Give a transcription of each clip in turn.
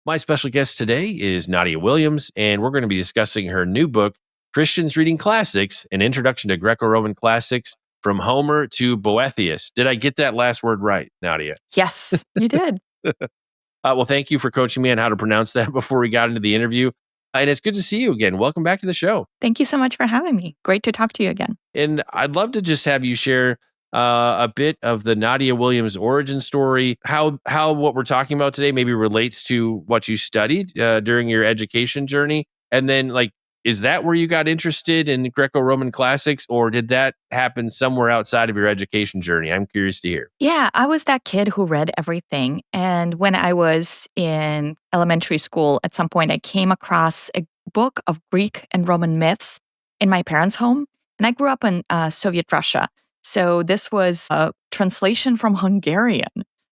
My special guest today is Nadya Williams, and we're going to be discussing her new book, Christians Reading Classics, An Introduction to Greco-Roman Classics from Homer to Boethius. Did I get that last word right, Nadya? Yes, you did. Well, thank you for coaching me on how to pronounce that before we got into the interview. And it's good to see you again. Welcome back to the show. Thank you so much for having me. Great to talk to you again. And I'd love to just have you share a bit of the Nadya Williams origin story, how what we're talking about today maybe relates to what you studied during your education journey. And then, is that where you got interested in Greco-Roman classics, or did that happen somewhere outside of your education journey? I'm curious to hear. Yeah, I was that kid who read everything. And when I was in elementary school, at some point, I came across a book of Greek and Roman myths in my parents' home. And I grew up in Soviet Russia. So this was a translation from Hungarian.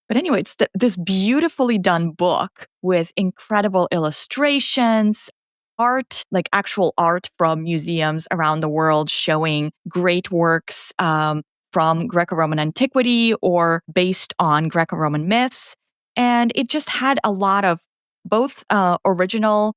But anyway, it's this beautifully done book with incredible illustrations, art, like actual art from museums around the world showing great works from Greco-Roman antiquity or based on Greco-Roman myths. And it just had a lot of both original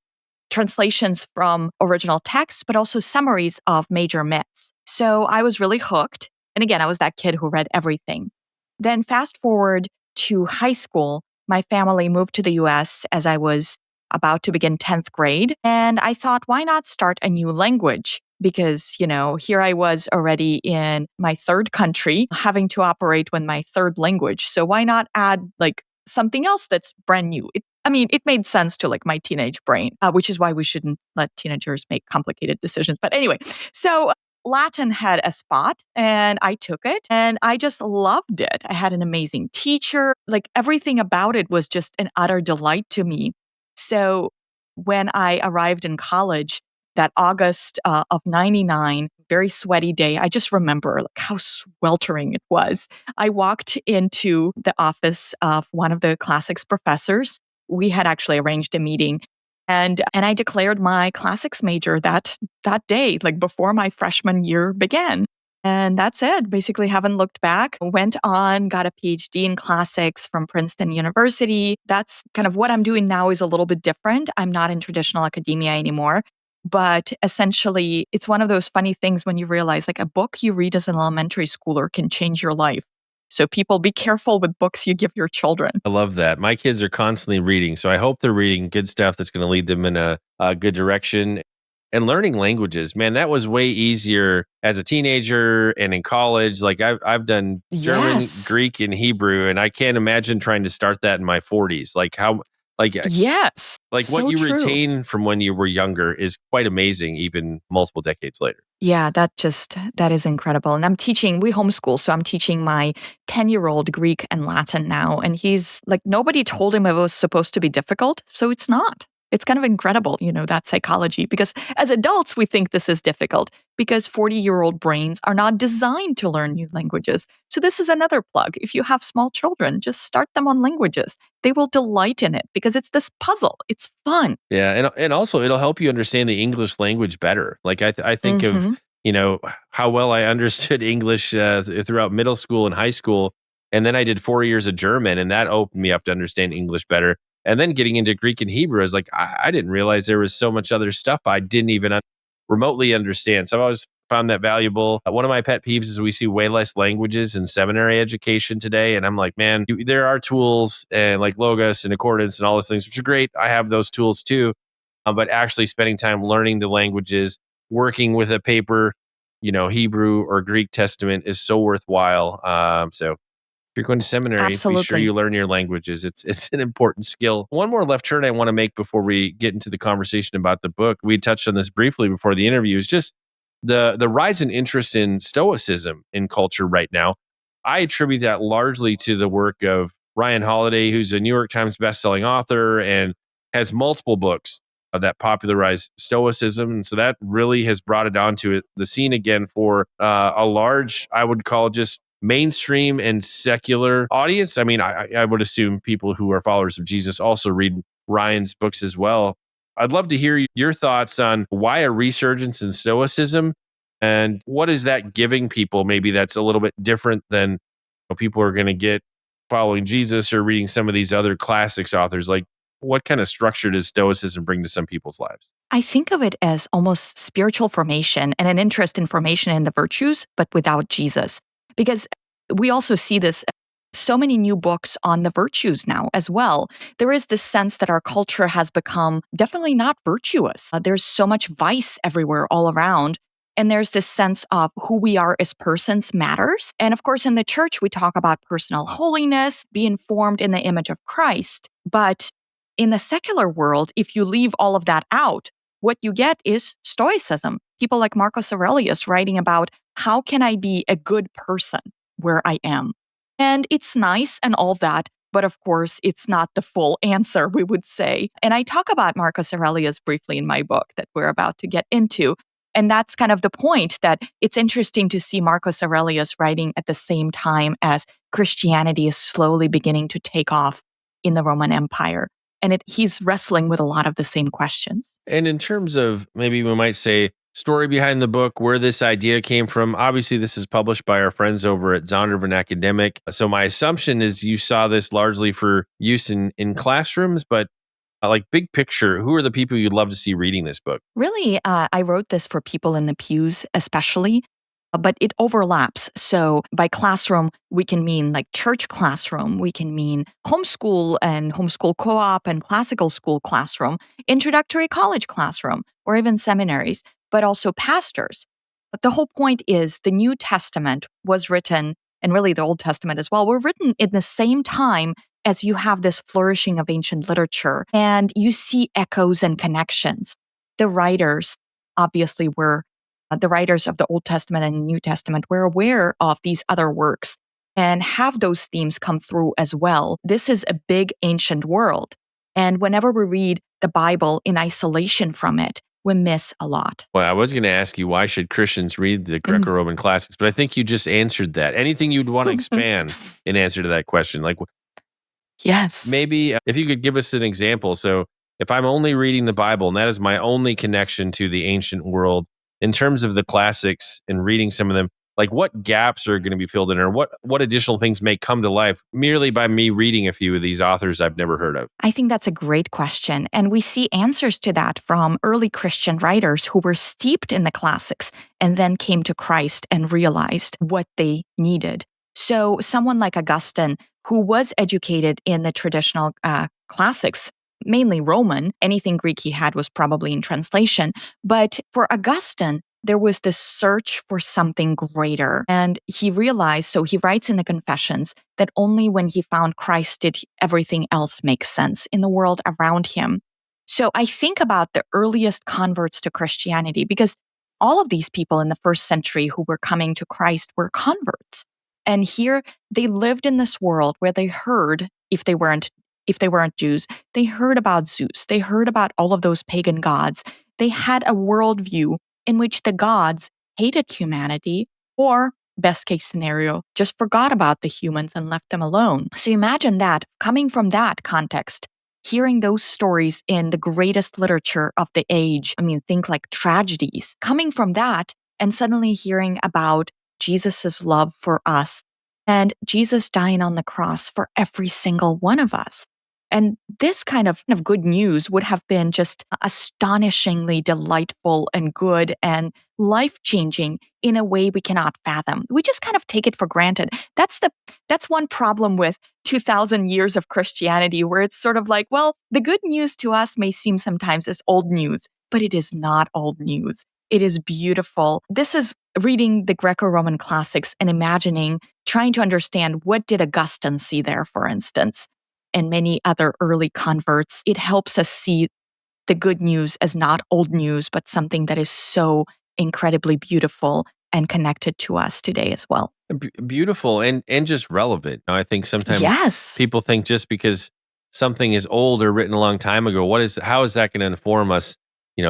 translations from original texts, but also summaries of major myths. So I was really hooked. And again, I was that kid who read everything. Then fast forward to high school, my family moved to the US as I was about to begin 10th grade. And I thought, why not start a new language? Because, here I was already in my third country, having to operate with my third language. So why not add something else that's brand new? It made sense to my teenage brain, which is why we shouldn't let teenagers make complicated decisions. But anyway, so Latin had a spot and I took it and I just loved it. I had an amazing teacher. Everything about it was just an utter delight to me. So when I arrived in college, that August of 99, very sweaty day, I just remember how sweltering it was. I walked into the office of one of the classics professors. We had actually arranged a meeting. And I declared my classics major that day, before my freshman year began. And that's it. Basically, haven't looked back. Went on, got a PhD in classics from Princeton University. That's kind of what I'm doing now is a little bit different. I'm not in traditional academia anymore. But essentially, it's one of those funny things when you realize a book you read as an elementary schooler can change your life. So people, be careful with books you give your children. I love that. My kids are constantly reading, so I hope they're reading good stuff that's going to lead them in a good direction. And learning languages, man, that was way easier as a teenager and in college. I've done German, Yes. Greek, and Hebrew, and I can't imagine trying to start that in my 40s. Yes. What So you true. retain from when you were younger is quite amazing, even multiple decades later. Yeah, that is incredible. And we homeschool, so I'm teaching my 10-year-old Greek and Latin now. And he's nobody told him it was supposed to be difficult, so it's not. It's kind of incredible, that psychology, because as adults, we think this is difficult because 40-year-old brains are not designed to learn new languages. So this is another plug. If you have small children, just start them on languages. They will delight in it because it's this puzzle. It's fun. Yeah, and also it'll help you understand the English language better. I think of, how well I understood English throughout middle school and high school. And then I did 4 years of German, and that opened me up to understand English better. And then getting into Greek and Hebrew is I didn't realize there was so much other stuff I didn't even remotely understand. So I've always found that valuable. One of my pet peeves is we see way less languages in seminary education today. And I'm like, man, there are tools and Logos and Accordance and all those things, which are great. I have those tools too. But actually spending time learning the languages, working with a paper, Hebrew or Greek Testament is so worthwhile. So if you're going to seminary, Absolutely. be sure you learn your languages. It's an important skill. One more left turn I want to make before we get into the conversation about the book. We touched on this briefly before the interview. Is just the rise in interest in Stoicism in culture right now. I attribute that largely to the work of Ryan Holiday, who's a New York Times bestselling author and has multiple books that popularized Stoicism. And so that really has brought it onto the scene again for a large, I would call just mainstream and secular audience. I would assume people who are followers of Jesus also read Ryan's books as well. I'd love to hear your thoughts on why a resurgence in Stoicism and what is that giving people maybe that's a little bit different than people are going to get following Jesus or reading some of these other classics authors. What kind of structure does Stoicism bring to some people's lives? I think of it as almost spiritual formation and an interest in formation in the virtues, but without Jesus. Because we also see this so many new books on the virtues now as well. There is this sense that our culture has become definitely not virtuous. There's so much vice everywhere all around. And there's this sense of who we are as persons matters. And of course, in the church, we talk about personal holiness, being formed in the image of Christ. But in the secular world, if you leave all of that out, what you get is Stoicism. People like Marcus Aurelius writing about how can I be a good person where I am? And it's nice and all that, but of course, it's not the full answer, we would say. And I talk about Marcus Aurelius briefly in my book that we're about to get into. And that's kind of the point, that it's interesting to see Marcus Aurelius writing at the same time as Christianity is slowly beginning to take off in the Roman Empire. And he's wrestling with a lot of the same questions. And in terms of, maybe we might say, story behind the book, where this idea came from, obviously this is published by our friends over at Zondervan Academic. So my assumption is you saw this largely for use in classrooms, but like big picture, who are the people you'd love to see reading this book? Really, I wrote this for people in the pews especially, but it overlaps. So by classroom, we can mean like church classroom, we can mean homeschool and homeschool co-op and classical school classroom, introductory college classroom, or even seminaries, but also pastors. But the whole point is the New Testament was written, and really the Old Testament as well, were written in the same time as you have this flourishing of ancient literature, and you see echoes and connections. The writers obviously were the writers of the Old Testament and New Testament were aware of these other works and have those themes come through as well. This is a big ancient world. And whenever we read the Bible in isolation from it, we miss a lot. Well, I was going to ask you, why should Christians read the Greco-Roman Classics? But I think you just answered that. Anything you'd want to expand in answer to that question? Like, yes. maybe if you could give us an example. So if I'm only reading the Bible and that is my only connection to the ancient world, in terms of the classics and reading some of them, like what gaps are going to be filled in, or what additional things may come to life merely by me reading a few of these authors I've never heard of? I think that's a great question. And we see answers to that from early Christian writers who were steeped in the classics and then came to Christ and realized what they needed. So someone like Augustine, who was educated in the traditional classics, mainly Roman, anything Greek he had was probably in translation. But for Augustine, there was this search for something greater. And he realized, so he writes in the Confessions, that only when he found Christ did everything else make sense in the world around him. So I think about the earliest converts to Christianity, because all of these people in the first century who were coming to Christ were converts. And here they lived in this world where they heard, if they weren't Jews, they heard about Zeus. They heard about all of those pagan gods. They had a worldview in which the gods hated humanity, or best case scenario, just forgot about the humans and left them alone. So imagine that, coming from that context, hearing those stories in the greatest literature of the age. I mean, think like tragedies, coming from that and suddenly hearing about Jesus's love for us and Jesus dying on the cross for every single one of us. And this kind of good news would have been just astonishingly delightful and good and life-changing in a way we cannot fathom. We just kind of take it for granted. That's one problem with 2,000 years of Christianity, where it's sort of like, well, the good news to us may seem sometimes as old news, but it is not old news. It is beautiful. This is reading the Greco-Roman classics and imagining, trying to understand, what did Augustine see there, for instance, and many other early converts. It helps us see the good news as not old news, but something that is so incredibly beautiful and connected to us today as well. Beautiful and just relevant. I think sometimes people think just because something is old or written a long time ago, how is that going to inform us?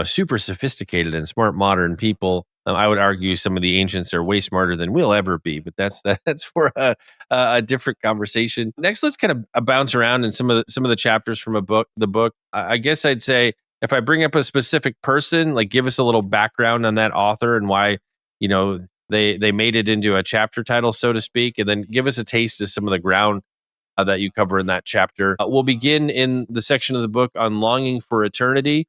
Super sophisticated and smart modern people. I would argue some of the ancients are way smarter than we'll ever be, but that's for a different conversation. Next, let's kind of bounce around in some of the chapters from the book. I guess I'd say, if I bring up a specific person, like give us a little background on that author and why they made it into a chapter title, so to speak, and then give us a taste of some of the ground that you cover in that chapter. We'll begin in the section of the book on longing for eternity.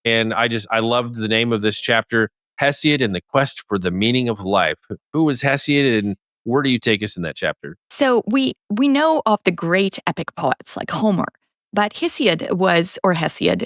And I loved the name of this chapter, Hesiod and the Quest for the Meaning of Life. Who was Hesiod, and where do you take us in that chapter? So we know of the great epic poets like Homer, but Hesiod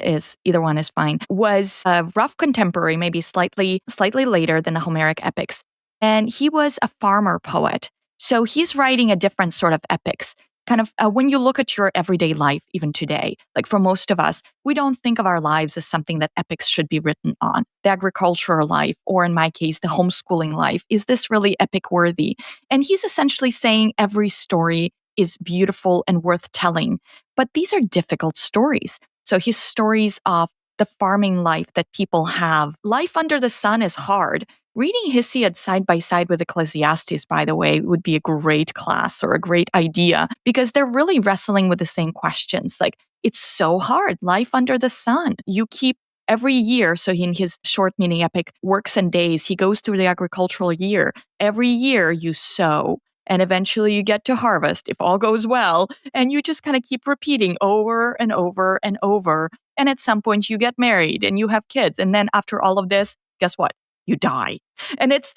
is, either one is fine, was a rough contemporary, maybe slightly later than the Homeric epics. And he was a farmer poet. So he's writing a different sort of epics. Kind of when you look at your everyday life, even today, like for most of us, we don't think of our lives as something that epics should be written on. The agricultural life, or in my case, the homeschooling life, is this really epic worthy? And he's essentially saying every story is beautiful and worth telling. But these are difficult stories. So his stories of the farming life that people have, life under the sun is hard. Reading Hesiod side by side with Ecclesiastes, by the way, would be a great class or a great idea, because they're really wrestling with the same questions. Like, it's so hard, life under the sun. You keep every year, so in his short mini epic, Works and Days, he goes through the agricultural year. Every year you sow, and eventually you get to harvest, if all goes well, and you just kind of keep repeating over and over and over. And at some point you get married and you have kids. And then after all of this, guess what? You die. And it's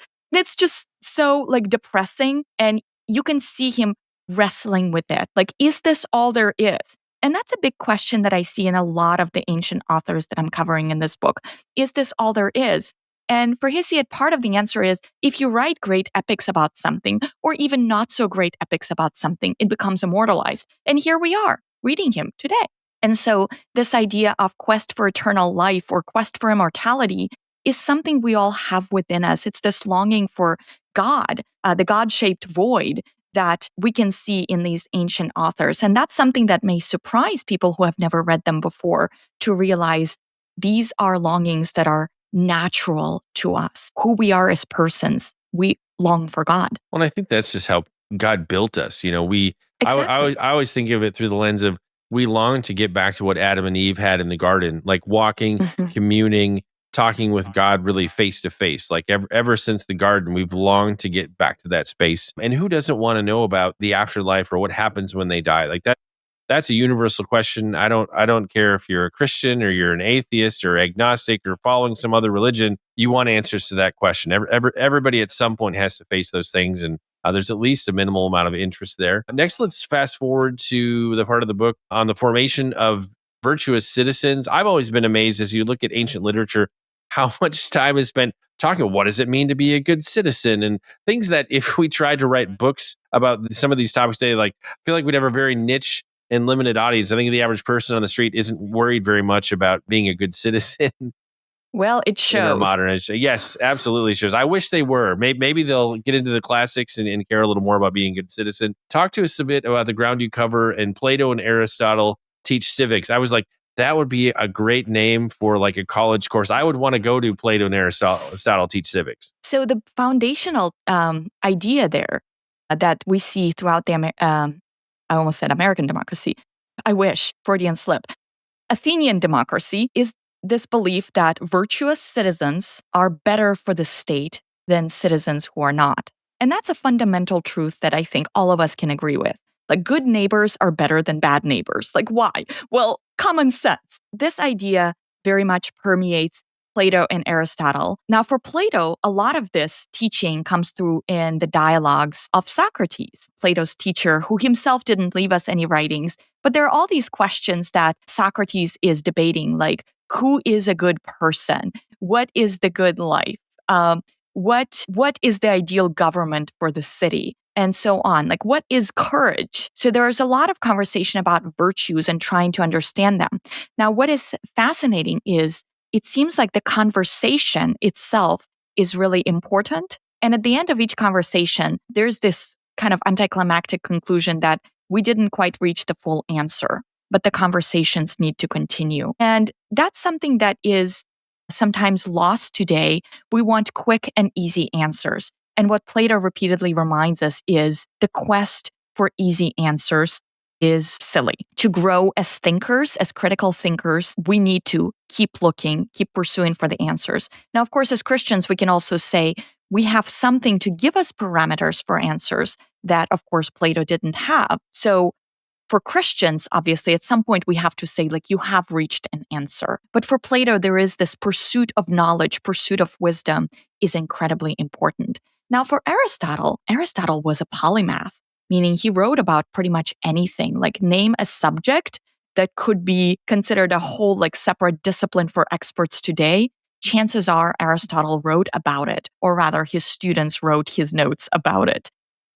just so like depressing. And you can see him wrestling with it. Like, is this all there is? And that's a big question that I see in a lot of the ancient authors that I'm covering in this book. Is this all there is? And for Hesiod, part of the answer is, if you write great epics about something, or even not so great epics about something, it becomes immortalized. And here we are, reading him today. And so this idea of quest for eternal life or quest for immortality is something we all have within us. It's this longing for God, the God-shaped void that we can see in these ancient authors. And that's something that may surprise people who have never read them before, to realize these are longings that are natural to us, who we are as persons. We long for God. Well, I think that's just how God built us. Exactly. I always think of it through the lens of, we long to get back to what Adam and Eve had in the garden, like walking, communing, talking with God really face to face. Like ever since the garden, we've longed to get back to that space. And who doesn't want to know about the afterlife or what happens when they die? Like that's a universal question. I don't care if you're a Christian or you're an atheist or agnostic or following some other religion. You want answers to that question. Everybody at some point has to face those things, and there's at least a minimal amount of interest there. Next, let's fast forward to the part of the book on the formation of virtuous citizens. I've always been amazed, as you look at ancient literature, how much time is spent talking about what does it mean to be a good citizen, and things that if we tried to write books about some of these topics today, like, I feel like we'd have a very niche and limited audience. I think the average person on the street isn't worried very much about being a good citizen. Well, it shows. In our modern age. Yes, absolutely shows. I wish they were. Maybe they'll get into the classics and care a little more about being a good citizen. Talk to us a bit about the ground you cover, and Plato and Aristotle teach civics. I was like, that would be a great name for like a college course. I would want to go to Plato and Aristotle teach civics. So the foundational idea there that we see throughout the, I almost said American democracy. I wish, Freudian slip. Athenian democracy is this belief that virtuous citizens are better for the state than citizens who are not. And that's a fundamental truth that I think all of us can agree with. Like, good neighbors are better than bad neighbors. Like, why? Well, common sense. This idea very much permeates Plato and Aristotle. Now, for Plato, a lot of this teaching comes through in the dialogues of Socrates, Plato's teacher, who himself didn't leave us any writings. But there are all these questions that Socrates is debating, like, who is a good person? What is the good life? What is the ideal government for the city? And so on. Like, what is courage? So there is a lot of conversation about virtues and trying to understand them. Now, what is fascinating is it seems like the conversation itself is really important. And at the end of each conversation, there's this kind of anticlimactic conclusion that we didn't quite reach the full answer, but the conversations need to continue. And that's something that is sometimes lost today. We want quick and easy answers. And what Plato repeatedly reminds us is the quest for easy answers is silly. To grow as thinkers, as critical thinkers, we need to keep looking, keep pursuing for the answers. Now, of course, as Christians, we can also say we have something to give us parameters for answers that, of course, Plato didn't have. So for Christians, obviously, at some point we have to say, like, you have reached an answer. But for Plato, there is this pursuit of knowledge, pursuit of wisdom is incredibly important. Now, for Aristotle, Aristotle was a polymath, meaning he wrote about pretty much anything, like name a subject that could be considered a whole, like, separate discipline for experts today. Chances are Aristotle wrote about it, or rather his students wrote his notes about it.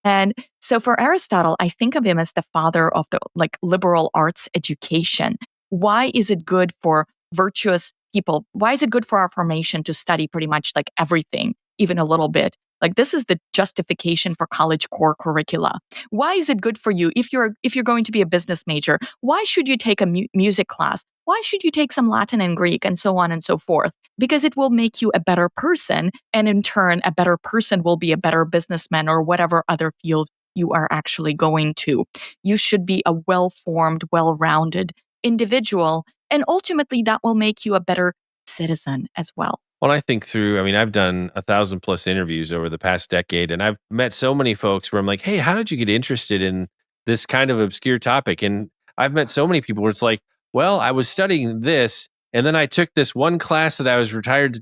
And so for Aristotle, I think of him as the father of the, like, liberal arts education. Why is it good for virtuous people? Why is it good for our formation to study pretty much like everything, even a little bit? Like, this is the justification for college core curricula. Why is it good for you if you're going to be a business major? Why should you take a music class? Why should you take some Latin and Greek and so on and so forth? Because it will make you a better person. And in turn, a better person will be a better businessman or whatever other field you are actually going to. You should be a well-formed, well-rounded individual. And ultimately, that will make you a better citizen as well. Well, I think through, I mean, I've done 1,000+ interviews over the past decade, and I've met so many folks where I'm like, hey, how did you get interested in this kind of obscure topic? And I've met so many people where it's like, well, I was studying this, and then I took this one class that I was required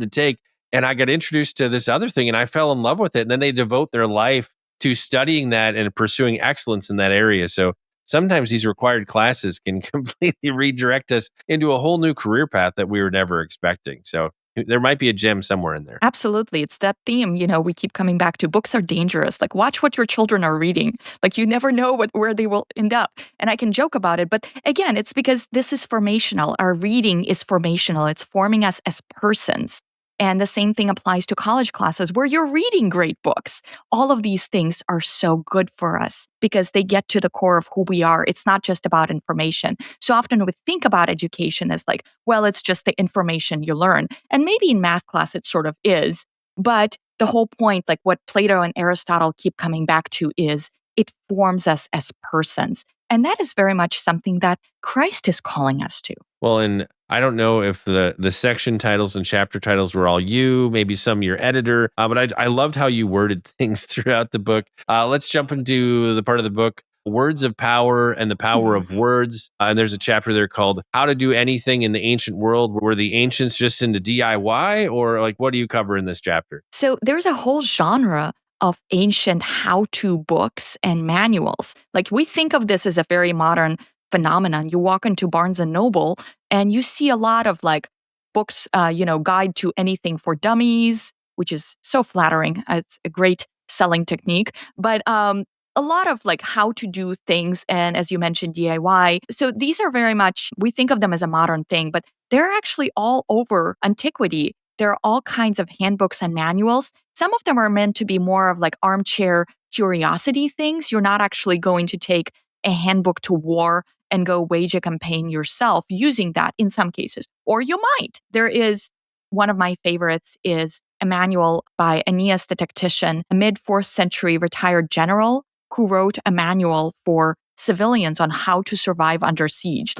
to take, and I got introduced to this other thing, and I fell in love with it. And then they devote their life to studying that and pursuing excellence in that area. So sometimes these required classes can completely redirect us into a whole new career path that we were never expecting. So there might be a gem somewhere in there. Absolutely. It's that theme, we keep coming back to. Books are dangerous. Like, watch what your children are reading. Like, you never know where they will end up. And I can joke about it. But again, it's because this is formational. Our reading is formational. It's forming us as persons. And the same thing applies to college classes where you're reading great books. All of these things are so good for us because they get to the core of who we are. It's not just about information. So often we think about education as like, well, it's just the information you learn. And maybe in math class it sort of is. But the whole point, like what Plato and Aristotle keep coming back to, is it forms us as persons. And that is very much something that Christ is calling us to. Well, and I don't know if the section titles and chapter titles were all you, maybe some your editor, but I loved how you worded things throughout the book. Let's jump into the part of the book, Words of Power and the Power of Words. And there's a chapter there called How to Do Anything in the Ancient World. Were the ancients just into DIY, or like what do you cover in this chapter? So there's a whole genre of ancient how-to books and manuals. Like, we think of this as a very modern phenomenon. You walk into Barnes and Noble and you see a lot of like books, Guide to Anything for Dummies, which is so flattering. It's a great selling technique. But a lot of like how to do things. And as you mentioned, DIY. So these are very much, we think of them as a modern thing, but they're actually all over antiquity. There are all kinds of handbooks and manuals. Some of them are meant to be more of like armchair curiosity things. You're not actually going to take a handbook to war and go wage a campaign yourself using that in some cases, or you might. There is one of my favorites is a manual by Aeneas the Tactician, a mid-4th century retired general who wrote a manual for civilians on how to survive under siege.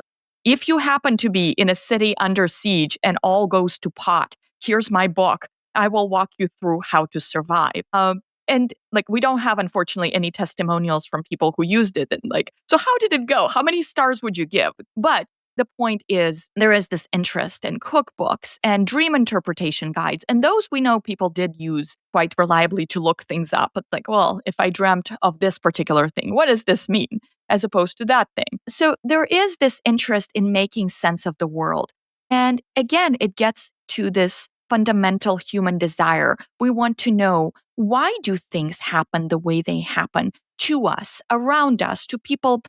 If you happen to be in a city under siege and all goes to pot, here's my book. I will walk you through how to survive. And like, we don't have, unfortunately, any testimonials from people who used it. And like, so how did it go? How many stars would you give? But the point is, there is this interest in cookbooks and dream interpretation guides. And those we know people did use quite reliably to look things up. It's like, well, if I dreamt of this particular thing, what does this mean? As opposed to that thing. So there is this interest in making sense of the world. And again, it gets to this fundamental human desire. We want to know, why do things happen the way they happen to us, around us, to people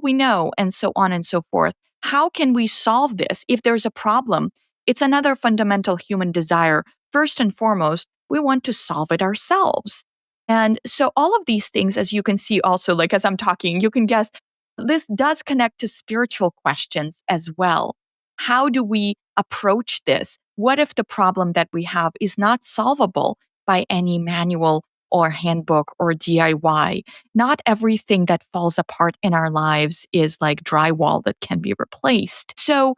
we know, and so on and so forth. How can we solve this? If there's a problem, it's another fundamental human desire. First and foremost, we want to solve it ourselves. And so all of these things, as you can see also, like as I'm talking, you can guess, this does connect to spiritual questions as well. How do we approach this? What if the problem that we have is not solvable by any manual or handbook or DIY? Not everything that falls apart in our lives is like drywall that can be replaced. So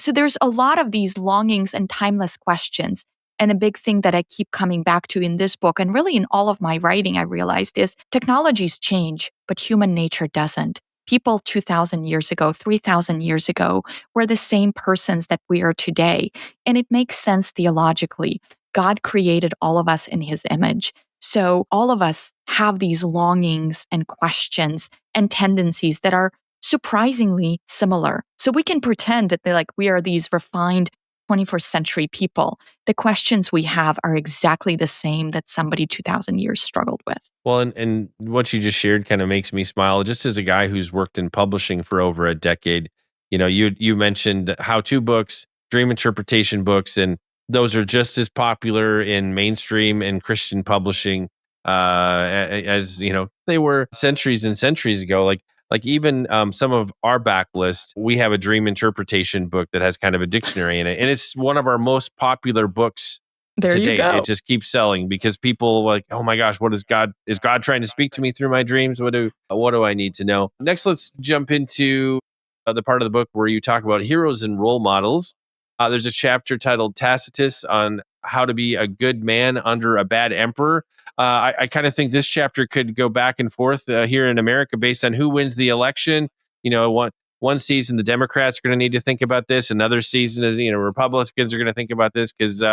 there's a lot of these longings and timeless questions. And a big thing that I keep coming back to in this book, and really in all of my writing, I realized, is technologies change, but human nature doesn't. people 2,000 years ago, 3,000 years ago, were the same persons that we are today. And it makes sense theologically. God created all of us in his image. So all of us have these longings and questions and tendencies that are surprisingly similar. So we can pretend that we are these refined 21st century people. The questions we have are exactly the same that somebody 2,000 years struggled with. Well, and what you just shared kind of makes me smile. Just as a guy who's worked in publishing for over a decade, you mentioned how-to books, dream interpretation books, and those are just as popular in mainstream and Christian publishing as they were centuries and centuries ago. Like even some of our backlist, we have a dream interpretation book that has kind of a dictionary in it, and it's one of our most popular books There to you date. go. It just keeps selling because people like, oh my gosh, what is God? Is God trying to speak to me through my dreams? What do I need to know? Next, let's jump into the part of the book where you talk about heroes and role models. There's a chapter titled Tacitus on how to be a good man under a bad emperor. I kind of think this chapter could go back and forth here in America based on who wins the election. One season the Democrats are going to need to think about this. Another season is Republicans are going to think about this because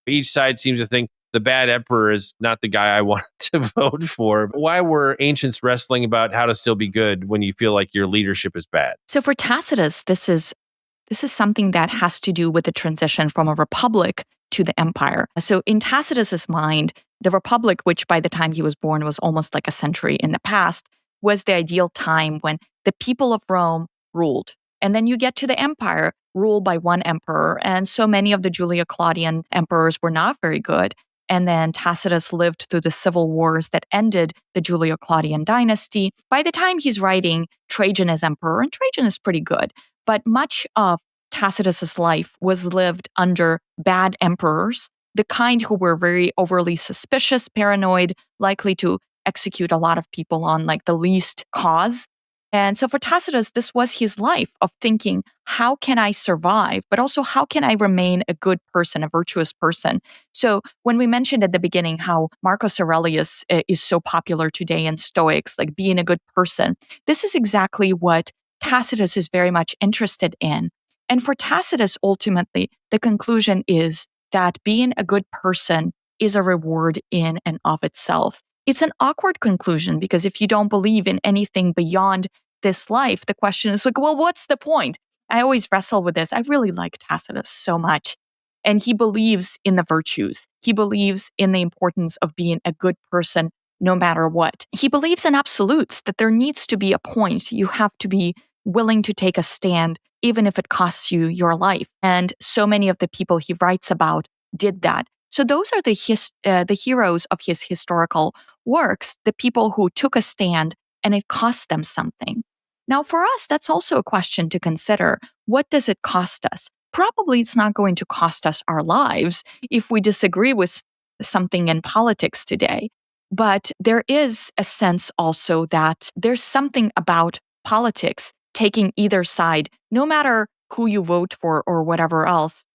each side seems to think the bad emperor is not the guy I want to vote for. Why were ancients wrestling about how to still be good when you feel like your leadership is bad? So for Tacitus, this is something that has to do with the transition from a republic to the empire. So in Tacitus's mind, the republic, which by the time he was born was almost like a century in the past, was the ideal time when the people of Rome ruled. And then you get to the empire, ruled by one emperor. And so many of the Julio-Claudian emperors were not very good. And then Tacitus lived through the civil wars that ended the Julio-Claudian dynasty. By the time he's writing, Trajan is emperor, and Trajan is pretty good. But much of Tacitus's life was lived under bad emperors, the kind who were very overly suspicious, paranoid, likely to execute a lot of people on the least cause. And so for Tacitus, this was his life of thinking, how can I survive? But also, how can I remain a good person, a virtuous person? So when we mentioned at the beginning how Marcus Aurelius is so popular today in Stoics, like being a good person, this is exactly what Tacitus is very much interested in. And for Tacitus, ultimately, the conclusion is that being a good person is a reward in and of itself. It's an awkward conclusion because if you don't believe in anything beyond this life, the question is well, what's the point? I always wrestle with this. I really like Tacitus so much. And he believes in the virtues. He believes in the importance of being a good person no matter what. He believes in absolutes, that there needs to be a point. You have to be willing to take a stand, even if it costs you your life. And so many of the people he writes about did that. So those are the heroes of his historical works, the people who took a stand and it cost them something. Now, for us, that's also a question to consider. What does it cost us? Probably it's not going to cost us our lives if we disagree with something in politics today. But there is a sense also that there's something about politics taking either side, no matter who you vote for or whatever else.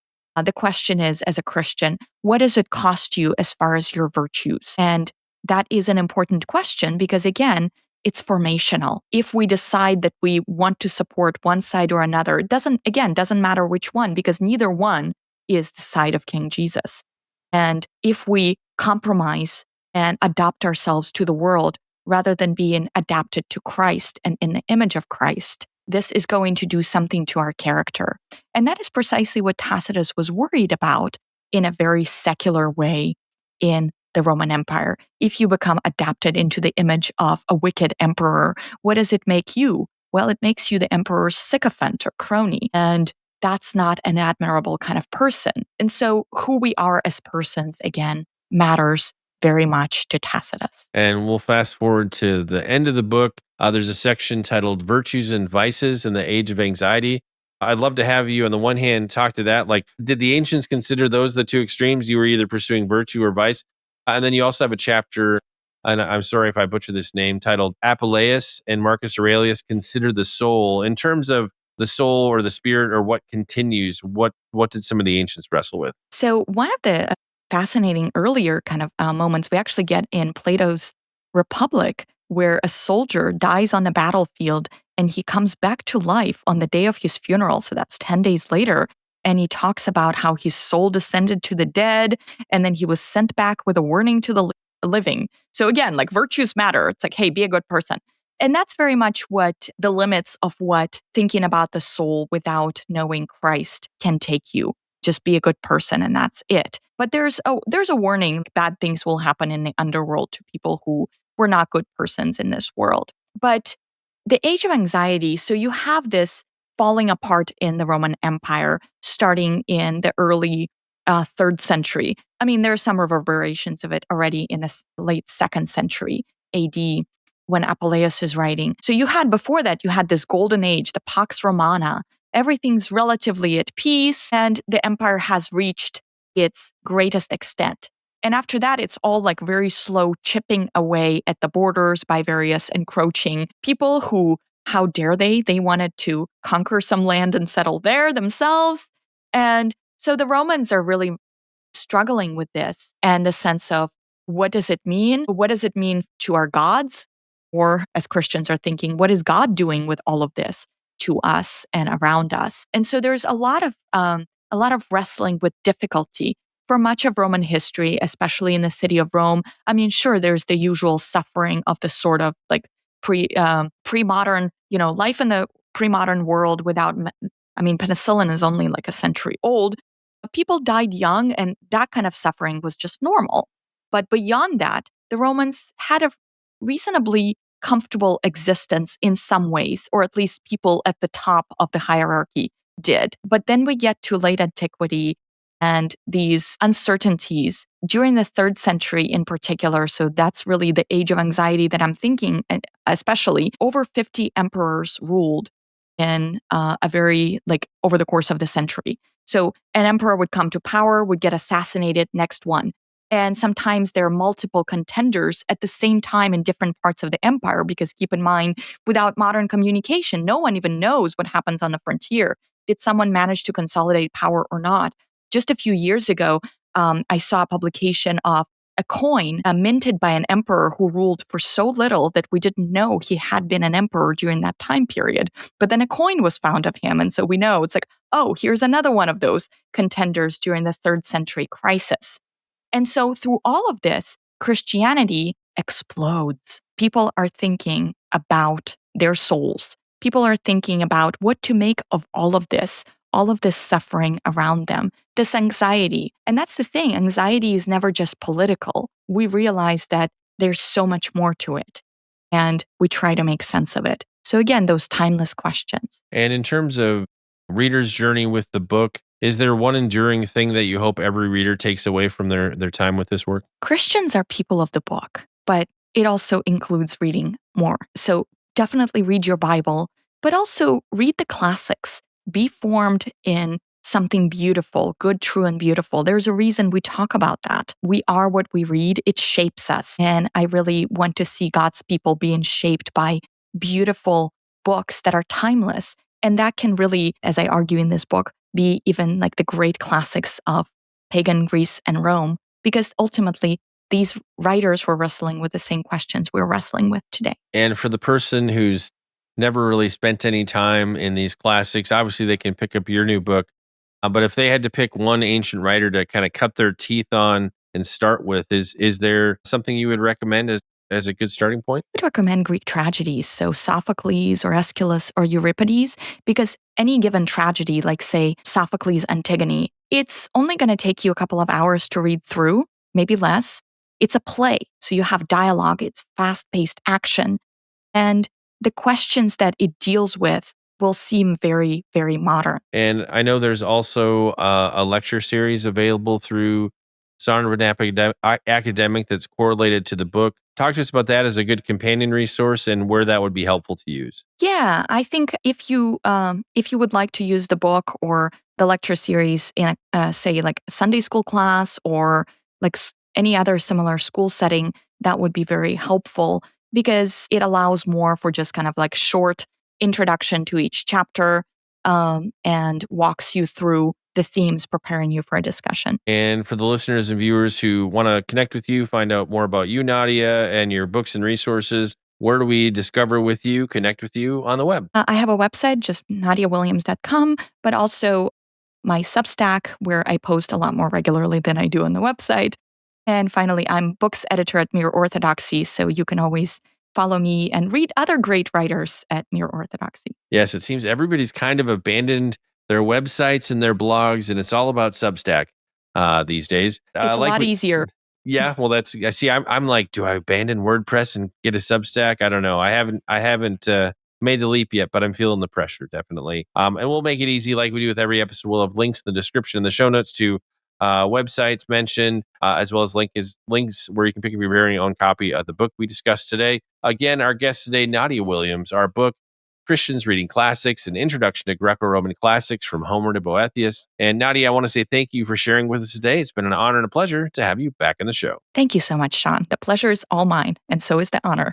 The question is, as a Christian, what does it cost you as far as your virtues? And that is an important question because, again, it's formational. If we decide that we want to support one side or another, it doesn't matter which one because neither one is the side of King Jesus. And if we compromise and adapt ourselves to the world rather than being adapted to Christ and in the image of Christ, this is going to do something to our character. And that is precisely what Tacitus was worried about in a very secular way in the Roman Empire. If you become adapted into the image of a wicked emperor, what does it make you? Well, it makes you the emperor's sycophant or crony. And that's not an admirable kind of person. And so who we are as persons, again, matters very much to Tacitus. And we'll fast forward to the end of the book. There's a section titled Virtues and Vices in the Age of Anxiety. I'd love to have you, on the one hand, talk to that. Like, did the ancients consider those the two extremes? You were either pursuing virtue or vice. And then you also have a chapter, and I'm sorry if I butcher this name, titled Apuleius and Marcus Aurelius Consider the Soul. In terms of the soul or the spirit or what continues, what did some of the ancients wrestle with? So one of the fascinating earlier kind of moments we actually get in Plato's Republic, where a soldier dies on the battlefield and he comes back to life on the day of his funeral. So that's 10 days later. And he talks about how his soul descended to the dead, and then he was sent back with a warning to the living. So again, like virtues matter. It's like, hey, be a good person. And that's very much what the limits of what thinking about the soul without knowing Christ can take you. Just be a good person, and that's it. But there's a warning: bad things will happen in the underworld to people who were not good persons in this world. But the age of anxiety, so you have this falling apart in the Roman Empire starting in the early 3rd century. I mean, there are some reverberations of it already in the late 2nd century AD when Apuleius is writing. So you had before that, you had this golden age, the Pax Romana. Everything's relatively at peace, and the empire has reached its greatest extent. And after that, it's all like very slow chipping away at the borders by various encroaching people who, how dare they wanted to conquer some land and settle there themselves. And so the Romans are really struggling with this and the sense of, what does it mean? What does it mean to our gods? Or as Christians are thinking, what is God doing with all of this to us and around us? And so there's a lot of wrestling with difficulty for much of Roman history, especially in the city of Rome. I mean, sure, there's the usual suffering of the sort of like pre-modern, life in the pre-modern world without, penicillin is only like a century old. People died young, and that kind of suffering was just normal. But beyond that, the Romans had a reasonably comfortable existence in some ways, or at least people at the top of the hierarchy did. But then we get to late antiquity and these uncertainties during the 3rd century in particular. So that's really the age of anxiety that I'm thinking, and especially over 50 emperors ruled in over the course of the century. So an emperor would come to power, would get assassinated, next one. And sometimes there are multiple contenders at the same time in different parts of the empire, because keep in mind, without modern communication, no one even knows what happens on the frontier. Did someone manage to consolidate power or not? Just a few years ago, I saw a publication of a coin minted by an emperor who ruled for so little that we didn't know he had been an emperor during that time period. But then a coin was found of him. And so we know it's like, oh, here's another one of those contenders during the 3rd century crisis. And so through all of this, Christianity explodes. People are thinking about their souls. People are thinking about what to make of all of this suffering around them, this anxiety. And that's the thing, anxiety is never just political. We realize that there's so much more to it, and we try to make sense of it. So again, those timeless questions. And in terms of reader's journey with the book, is there one enduring thing that you hope every reader takes away from their time with this work? Christians are people of the book, but it also includes reading more. So definitely read your Bible, but also read the classics. Be formed in something beautiful, good, true, and beautiful. There's a reason we talk about that. We are what we read. It shapes us. And I really want to see God's people being shaped by beautiful books that are timeless. And that can really, as I argue in this book, be even like the great classics of pagan Greece and Rome, because ultimately these writers were wrestling with the same questions we're wrestling with today. And for the person who's never really spent any time in these classics, obviously they can pick up your new book. But if they had to pick one ancient writer to kind of cut their teeth on and start with, is there something you would recommend as a good starting point? I would recommend Greek tragedies, so Sophocles or Aeschylus or Euripides, because any given tragedy, like say Sophocles' Antigone, it's only going to take you a couple of hours to read through, maybe less. It's a play, so you have dialogue, it's fast-paced action, and the questions that it deals with will seem very, very modern. And I know there's also a lecture series available through Zondervan Academic that's correlated to the book. Talk to us about that as a good companion resource and where that would be helpful to use. Yeah, I think if you would like to use the book or the lecture series in say like a Sunday school class or like any other similar school setting, that would be very helpful because it allows more for just kind of like short introduction to each chapter and walks you through the themes, preparing you for a discussion. And for the listeners and viewers who want to connect with you, find out more about you, Nadya, and your books and resources, Where do we discover with you, connect with you on the web? I have a website, just nadyawilliams.com, but also my Substack, where I post a lot more regularly than I do on the website. And finally, I'm books editor at Mere Orthodoxy, so you can always follow me and read other great writers at Mere Orthodoxy. Yes, it seems everybody's kind of abandoned their websites and their blogs, and it's all about Substack these days. It's a lot easier. Yeah, well, that's I see. I'm like, do I abandon WordPress and get a Substack? I don't know. I haven't made the leap yet, but I'm feeling the pressure definitely. And we'll make it easy, like we do with every episode. We'll have links in the description and the show notes to websites mentioned, as well as links where you can pick up your very own copy of the book we discussed today. Again, our guest today, Nadya Williams. Our book, Christians Reading Classics, an introduction to Greco-Roman Classics from Homer to Boethius. And Nadya, I want to say thank you for sharing with us today. It's been an honor and a pleasure to have you back on the show. Thank you so much, Shaun. The pleasure is all mine, and so is the honor.